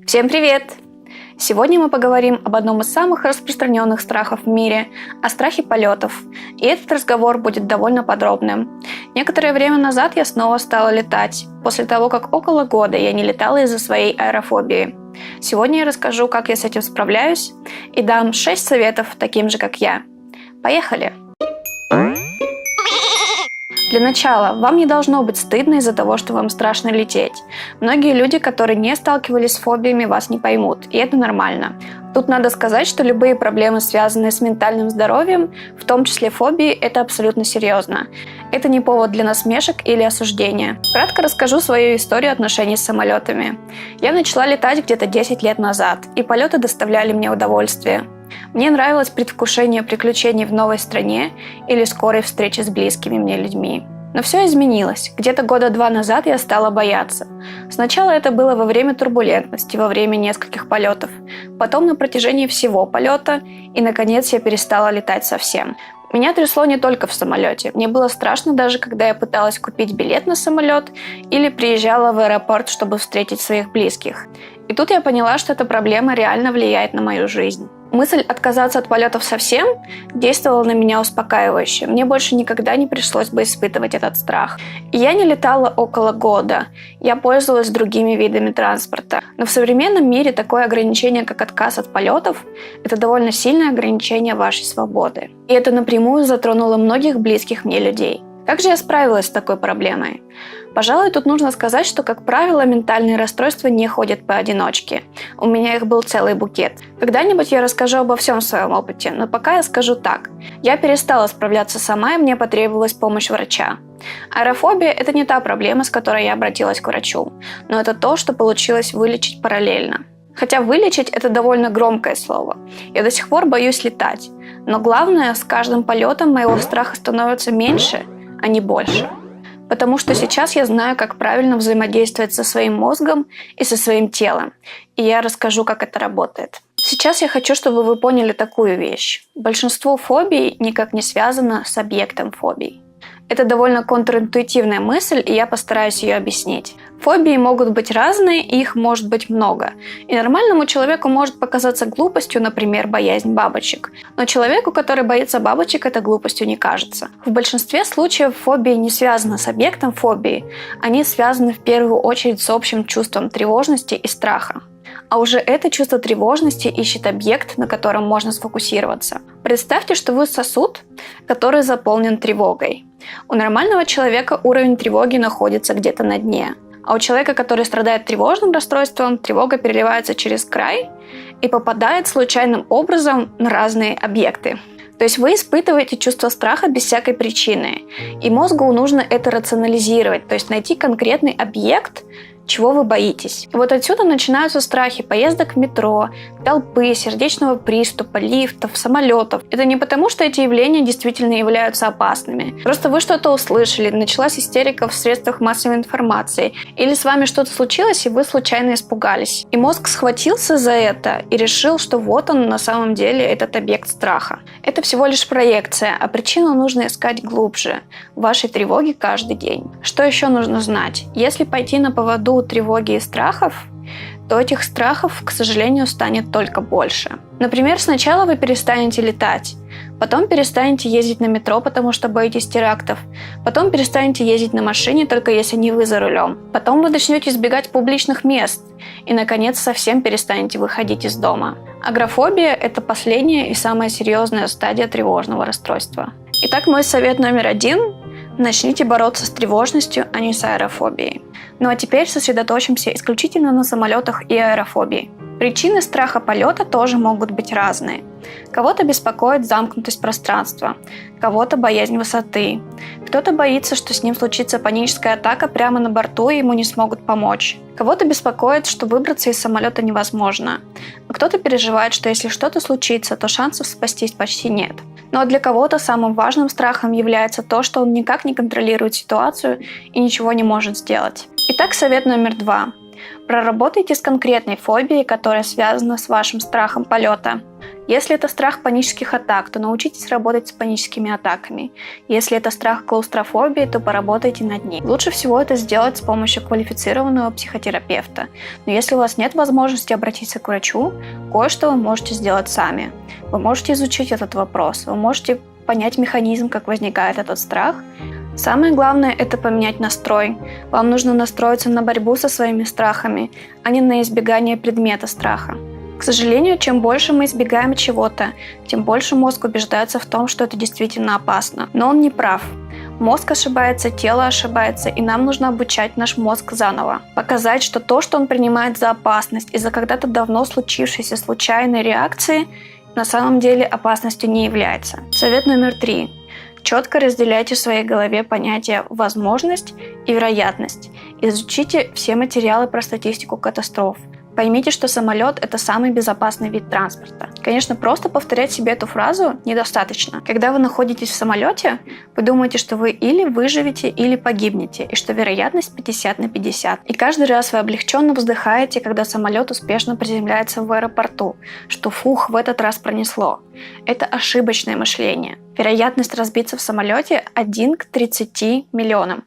Всем привет! Сегодня мы поговорим об одном из самых распространенных страхов в мире – о страхе полетов. И этот разговор будет довольно подробным. Некоторое время назад я снова стала летать, после того, как около года я не летала из-за своей аэрофобии. Сегодня я расскажу, как я с этим справляюсь, и дам 6 советов таким же, как я. Поехали! Для начала, вам не должно быть стыдно из-за того, что вам страшно лететь. Многие люди, которые не сталкивались с фобиями, вас не поймут, и это нормально. Тут надо сказать, что любые проблемы, связанные с ментальным здоровьем, в том числе фобии, это абсолютно серьезно. Это не повод для насмешек или осуждения. Кратко расскажу свою историю отношений с самолетами. Я начала летать где-то 10 лет назад, и полеты доставляли мне удовольствие. Мне нравилось предвкушение приключений в новой стране или скорой встречи с близкими мне людьми. Но все изменилось. Где-то года 2 назад я стала бояться. Сначала это было во время турбулентности, во время нескольких полетов. Потом на протяжении всего полета. И, наконец, я перестала летать совсем. Меня трясло не только в самолете. Мне было страшно даже, когда я пыталась купить билет на самолет или приезжала в аэропорт, чтобы встретить своих близких. И тут я поняла, что эта проблема реально влияет на мою жизнь. Мысль отказаться от полетов совсем действовала на меня успокаивающе. Мне больше никогда не пришлось бы испытывать этот страх. И я не летала около года. Я пользовалась другими видами транспорта. Но в современном мире такое ограничение, как отказ от полетов, это довольно сильное ограничение вашей свободы. И это напрямую затронуло многих близких мне людей. Как же я справилась с такой проблемой? Пожалуй, тут нужно сказать, что, как правило, ментальные расстройства не ходят поодиночке. У меня их был целый букет. Когда-нибудь я расскажу обо всем своем опыте, но пока я скажу так. Я перестала справляться сама, и мне потребовалась помощь врача. Аэрофобия – это не та проблема, с которой я обратилась к врачу, но это то, что получилось вылечить параллельно. Хотя вылечить – это довольно громкое слово. Я до сих пор боюсь летать. Но главное, с каждым полетом моего страха становится меньше, а не больше. Потому что сейчас я знаю, как правильно взаимодействовать со своим мозгом и со своим телом. И я расскажу, как это работает. Сейчас я хочу, чтобы вы поняли такую вещь. Большинство фобий никак не связано с объектом фобий. Это довольно контринтуитивная мысль, и я постараюсь ее объяснить. Фобии могут быть разные, и их может быть много. И нормальному человеку может показаться глупостью, например, боязнь бабочек. Но человеку, который боится бабочек, это глупостью не кажется. В большинстве случаев фобии не связаны с объектом фобии. Они связаны в первую очередь с общим чувством тревожности и страха. А уже это чувство тревожности ищет объект, на котором можно сфокусироваться. Представьте, что вы сосуд, который заполнен тревогой. У нормального человека уровень тревоги находится где-то на дне. А у человека, который страдает тревожным расстройством, тревога переливается через край и попадает случайным образом на разные объекты. То есть вы испытываете чувство страха без всякой причины. И мозгу нужно это рационализировать, то есть найти конкретный объект, чего вы боитесь. И вот отсюда начинаются страхи поездок в метро, толпы, сердечного приступа, лифтов, самолетов. Это не потому, что эти явления действительно являются опасными. Просто вы что-то услышали, началась истерика в средствах массовой информации, или с вами что-то случилось, и вы случайно испугались. И мозг схватился за это и решил, что вот он на самом деле этот объект страха. Это всего лишь проекция, а причину нужно искать глубже, в вашей тревоге каждый день. Что еще нужно знать? Если пойти на поводу тревоги и страхов, то этих страхов, к сожалению, станет только больше. Например, сначала вы перестанете летать, потом перестанете ездить на метро, потому что боитесь терактов, потом перестанете ездить на машине, только если не вы за рулем, потом вы начнете избегать публичных мест и, наконец, совсем перестанете выходить из дома. Агорафобия – это последняя и самая серьезная стадия тревожного расстройства. Итак, мой совет номер 1 – начните бороться с тревожностью, а не с аэрофобией. Ну а теперь сосредоточимся исключительно на самолетах и аэрофобии. Причины страха полета тоже могут быть разные. Кого-то беспокоит замкнутость пространства, кого-то боязнь высоты. Кто-то боится, что с ним случится паническая атака прямо на борту и ему не смогут помочь. Кого-то беспокоит, что выбраться из самолета невозможно. А кто-то переживает, что если что-то случится, то шансов спастись почти нет. Но для кого-то самым важным страхом является то, что он никак не контролирует ситуацию и ничего не может сделать. Итак, совет номер 2. Проработайте с конкретной фобией, которая связана с вашим страхом полета. Если это страх панических атак, то научитесь работать с паническими атаками. Если это страх клаустрофобии, то поработайте над ней. Лучше всего это сделать с помощью квалифицированного психотерапевта. Но если у вас нет возможности обратиться к врачу, кое-что вы можете сделать сами. Вы можете изучить этот вопрос, вы можете понять механизм, как возникает этот страх. Самое главное – это поменять настрой. Вам нужно настроиться на борьбу со своими страхами, а не на избегание предмета страха. К сожалению, чем больше мы избегаем чего-то, тем больше мозг убеждается в том, что это действительно опасно. Но он не прав. Мозг ошибается, тело ошибается, и нам нужно обучать наш мозг заново. Показать, что то, что он принимает за опасность из-за когда-то давно случившейся случайной реакции, на самом деле опасностью не является. Совет номер 3. Четко разделяйте в своей голове понятия «возможность» и «вероятность». Изучите все материалы про статистику катастроф. Поймите, что самолет – это самый безопасный вид транспорта. Конечно, просто повторять себе эту фразу недостаточно. Когда вы находитесь в самолете, вы думаете, что вы или выживете, или погибнете, и что вероятность 50/50. И каждый раз вы облегченно вздыхаете, когда самолет успешно приземляется в аэропорту, что фух, в этот раз пронесло. Это ошибочное мышление. Вероятность разбиться в самолете 1 к 30 миллионам.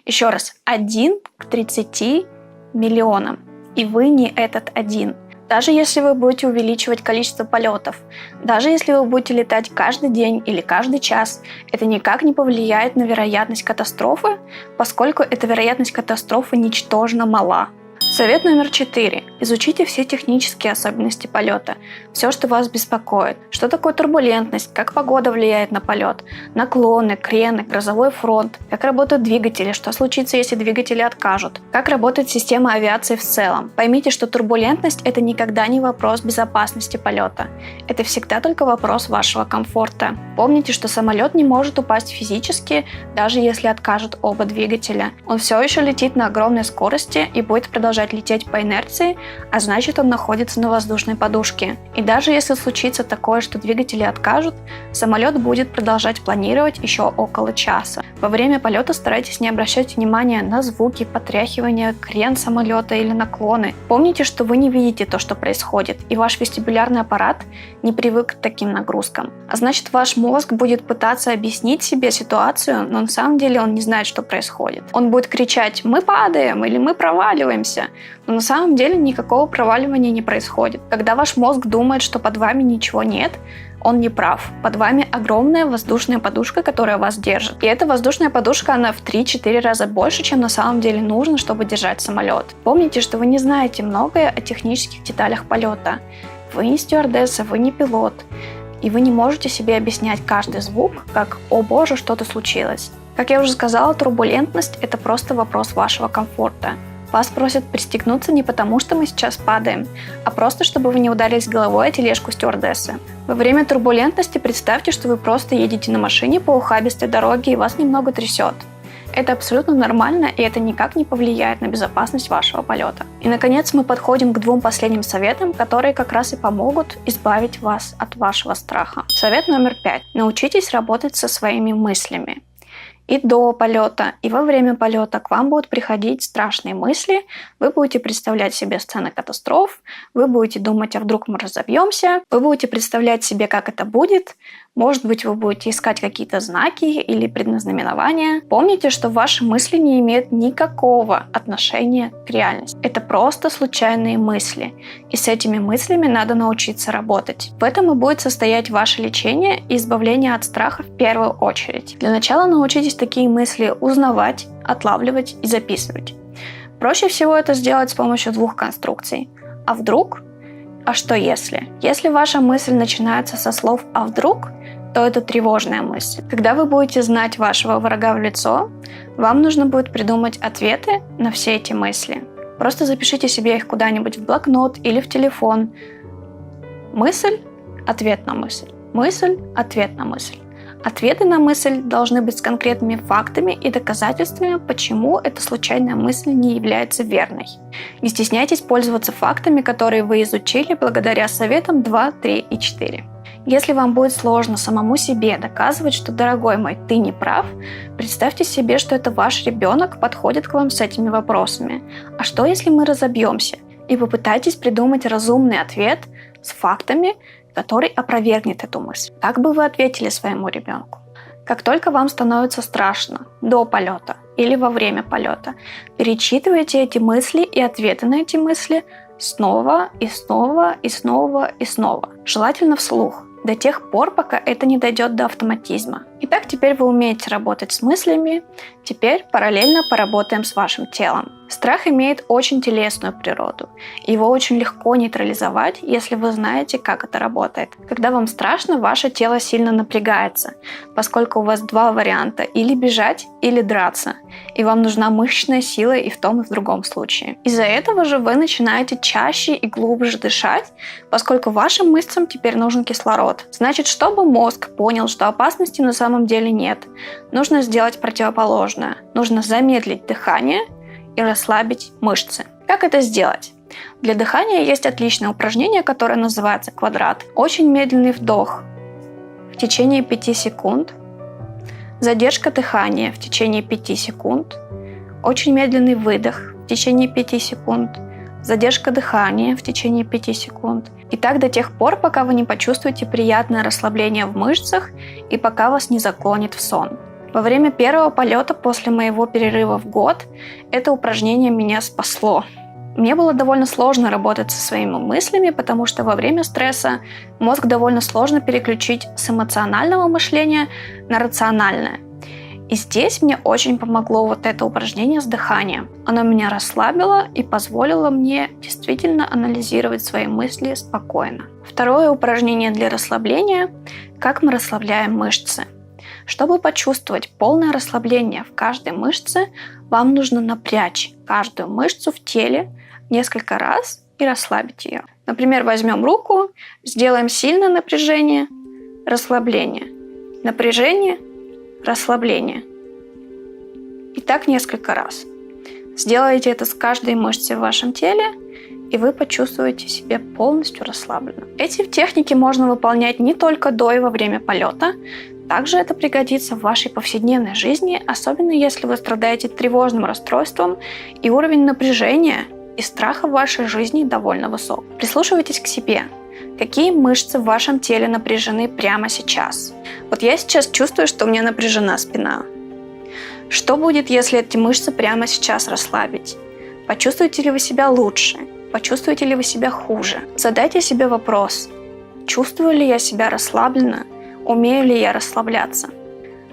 Еще раз, 1 к 30 миллионам. И вы не этот один. Даже если вы будете увеличивать количество полетов, даже если вы будете летать каждый день или каждый час, это никак не повлияет на вероятность катастрофы, поскольку эта вероятность катастрофы ничтожно мала. Совет номер 4. Изучите все технические особенности полета, все, что вас беспокоит. Что такое турбулентность, как погода влияет на полет, наклоны, крены, грозовой фронт, как работают двигатели, что случится, если двигатели откажут, как работает система авиации в целом. Поймите, что турбулентность – это никогда не вопрос безопасности полета. Это всегда только вопрос вашего комфорта. Помните, что самолет не может упасть физически, даже если откажут оба двигателя. Он все еще летит на огромной скорости и будет продолжать лететь по инерции, а значит, он находится на воздушной подушке. И даже если случится такое, что двигатели откажут, самолет будет продолжать планировать еще около часа. Во время полета старайтесь не обращать внимания на звуки, потряхивания, крен самолета или наклоны. Помните, что вы не видите то, что происходит, и ваш вестибулярный аппарат не привык к таким нагрузкам. А значит, ваш мозг будет пытаться объяснить себе ситуацию, но на самом деле он не знает, что происходит. Он будет кричать «мы падаем» или «мы проваливаемся», но на самом деле никакого проваливания не происходит. Когда ваш мозг думает, что под вами ничего нет, он не прав. Под вами огромная воздушная подушка, которая вас держит. И эта воздушная подушка, она в 3-4 раза больше, чем на самом деле нужно, чтобы держать самолет. Помните, что вы не знаете многое о технических деталях полета. Вы не стюардесса, вы не пилот. И вы не можете себе объяснять каждый звук, как «О боже, что-то случилось». Как я уже сказала, турбулентность – это просто вопрос вашего комфорта. Вас просят пристегнуться не потому, что мы сейчас падаем, а просто, чтобы вы не ударились головой о тележку стюардессы. Во время турбулентности представьте, что вы просто едете на машине по ухабистой дороге и вас немного трясет. Это абсолютно нормально, и это никак не повлияет на безопасность вашего полета. И, наконец, мы подходим к 2 последним советам, которые как раз и помогут избавить вас от вашего страха. Совет номер 5. Научитесь работать со своими мыслями. И до полета, и во время полета к вам будут приходить страшные мысли, вы будете представлять себе сцены катастроф, вы будете думать, а вдруг мы разобьемся, вы будете представлять себе, как это будет, может быть, вы будете искать какие-то знаки или предназнаменования. Помните, что ваши мысли не имеют никакого отношения к реальности. Это просто случайные мысли, и с этими мыслями надо научиться работать. В этом и будет состоять ваше лечение и избавление от страха в первую очередь. Для начала научитесь такие мысли узнавать, отлавливать и записывать. Проще всего это сделать с помощью 2 конструкций. А вдруг? А что если? Если ваша мысль начинается со слов «а вдруг?», то это тревожная мысль. Когда вы будете знать вашего врага в лицо, вам нужно будет придумать ответы на все эти мысли. Просто запишите себе их куда-нибудь в блокнот или в телефон. Мысль – ответ на мысль. Мысль – ответ на мысль. Ответы на мысль должны быть с конкретными фактами и доказательствами, почему эта случайная мысль не является верной. Не стесняйтесь пользоваться фактами, которые вы изучили благодаря советам 2, 3 и 4. Если вам будет сложно самому себе доказывать, что, дорогой мой, ты не прав, представьте себе, что это ваш ребенок подходит к вам с этими вопросами. А что, если мы разобьемся? И попытайтесь придумать разумный ответ с фактами, который опровергнет эту мысль. Как бы вы ответили своему ребенку? Как только вам становится страшно до полета или во время полета, перечитывайте эти мысли и ответы на эти мысли снова и снова и снова и снова. Желательно вслух, до тех пор, пока это не дойдет до автоматизма. Итак, теперь вы умеете работать с мыслями, теперь параллельно поработаем с вашим телом. Страх имеет очень телесную природу. Его очень легко нейтрализовать, если вы знаете, как это работает. Когда вам страшно, ваше тело сильно напрягается, поскольку у вас два варианта: или бежать, или драться. И вам нужна мышечная сила и в том, и в другом случае. Из-за этого же вы начинаете чаще и глубже дышать, поскольку вашим мышцам теперь нужен кислород. Значит, чтобы мозг понял, что опасности на самом деле нет, нужно сделать противоположное. Нужно замедлить дыхание и расслабить мышцы. Как это сделать? Для дыхания есть отличное упражнение, которое называется квадрат. Очень медленный вдох в течение 5 секунд, задержка дыхания в течение 5 секунд, очень медленный выдох в течение 5 секунд, задержка дыхания в течение 5 секунд. И так до тех пор, пока вы не почувствуете приятное расслабление в мышцах и пока вас не заклонит в сон. Во время первого полета после моего перерыва в год это упражнение меня спасло. Мне было довольно сложно работать со своими мыслями, потому что во время стресса мозг довольно сложно переключить с эмоционального мышления на рациональное. И здесь мне очень помогло вот это упражнение с дыханием. Оно меня расслабило и позволило мне действительно анализировать свои мысли спокойно. Второе упражнение для расслабления – как мы расслабляем мышцы. Чтобы почувствовать полное расслабление в каждой мышце, вам нужно напрячь каждую мышцу в теле несколько раз и расслабить ее. Например, возьмем руку, сделаем сильное напряжение, расслабление, напряжение, расслабление. И так несколько раз. Сделайте это с каждой мышцей в вашем теле, и вы почувствуете себя полностью расслабленным. Эти техники можно выполнять не только до и во время полета, также это пригодится в вашей повседневной жизни, особенно если вы страдаете тревожным расстройством и уровень напряжения и страха в вашей жизни довольно высок. Прислушивайтесь к себе. Какие мышцы в вашем теле напряжены прямо сейчас? Вот я сейчас чувствую, что у меня напряжена спина. Что будет, если эти мышцы прямо сейчас расслабить? Почувствуете ли вы себя лучше? Почувствуете ли вы себя хуже? Задайте себе вопрос: чувствую ли я себя расслабленно? Умею ли я расслабляться?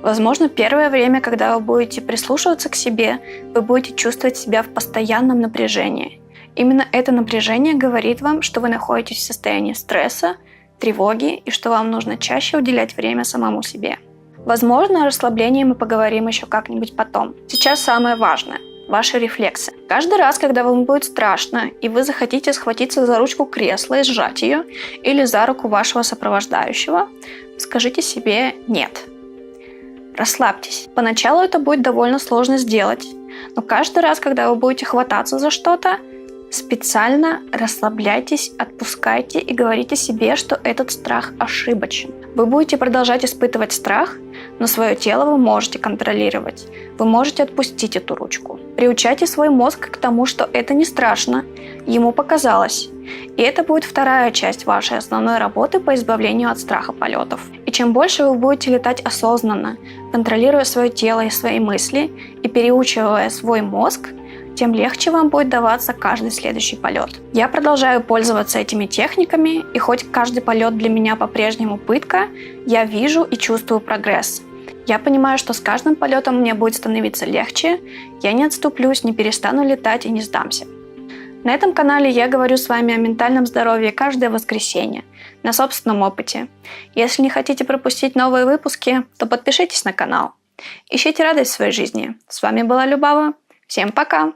Возможно, первое время, когда вы будете прислушиваться к себе, вы будете чувствовать себя в постоянном напряжении. Именно это напряжение говорит вам, что вы находитесь в состоянии стресса, тревоги и что вам нужно чаще уделять время самому себе. Возможно, о расслаблении мы поговорим еще как-нибудь потом. Сейчас самое важное – ваши рефлексы. Каждый раз, когда вам будет страшно, и вы захотите схватиться за ручку кресла и сжать ее, или за руку вашего сопровождающего, скажите себе «нет». Расслабьтесь. Поначалу это будет довольно сложно сделать, но каждый раз, когда вы будете хвататься за что-то, специально расслабляйтесь, отпускайте и говорите себе, что этот страх ошибочен. Вы будете продолжать испытывать страх, но свое тело вы можете контролировать. Вы можете отпустить эту ручку. Приучайте свой мозг к тому, что это не страшно, ему показалось. И это будет вторая часть вашей основной работы по избавлению от страха полетов. И чем больше вы будете летать осознанно, контролируя свое тело и свои мысли, и переучивая свой мозг, тем легче вам будет даваться каждый следующий полет. Я продолжаю пользоваться этими техниками, и хоть каждый полет для меня по-прежнему пытка, я вижу и чувствую прогресс. Я понимаю, что с каждым полетом мне будет становиться легче, я не отступлюсь, не перестану летать и не сдамся. На этом канале я говорю с вами о ментальном здоровье каждое воскресенье, на собственном опыте. Если не хотите пропустить новые выпуски, то подпишитесь на канал. Ищите радость в своей жизни. С вами была Любава. Всем пока!